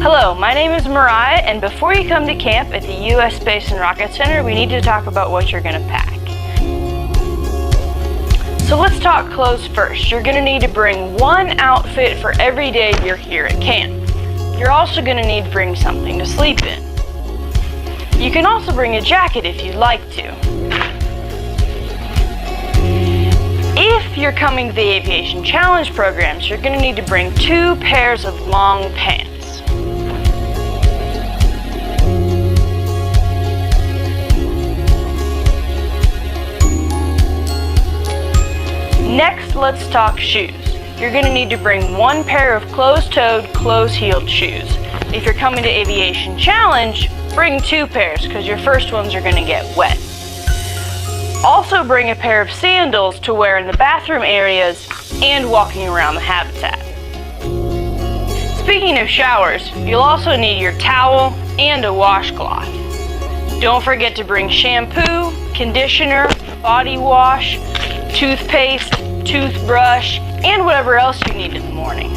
Hello, my name is Mariah, and before you come to camp at the U.S. Space and Rocket Center, we need to talk about what you're going to pack. So let's talk clothes first. You're going to need to bring one outfit for every day you're here at camp. You're also going to need to bring something to sleep in. You can also bring a jacket if you'd like to. If you're coming to the Aviation Challenge programs, you're going to need to bring 2 pairs of long pants. Next, let's talk shoes. You're going to need to bring 1 pair of closed-toed, closed-heeled shoes. If you're coming to Aviation Challenge, bring 2 pairs because your first ones are going to get wet. Also bring a pair of sandals to wear in the bathroom areas and walking around the habitat. Speaking of showers, you'll also need your towel and a washcloth. Don't forget to bring shampoo, conditioner, body wash, toothpaste, toothbrush, and whatever else you need in the morning.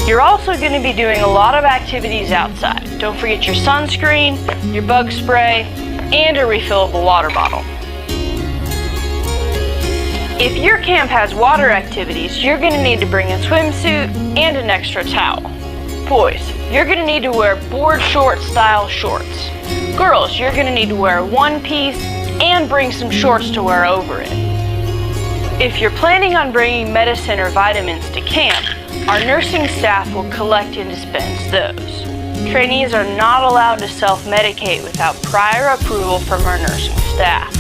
You're also going to be doing a lot of activities outside. Don't forget your sunscreen, your bug spray, and a refillable water bottle. If your camp has water activities, you're going to need to bring a swimsuit and an extra towel. Boys, you're going to need to wear board short style shorts. Girls, you're going to need to wear a one-piece and bring some shorts to wear over it. If you're planning on bringing medicine or vitamins to camp, our nursing staff will collect and dispense those. Trainees are not allowed to self-medicate without prior approval from our nursing staff.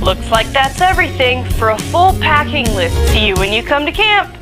Looks like that's everything. For a full packing list, see you when you come to camp.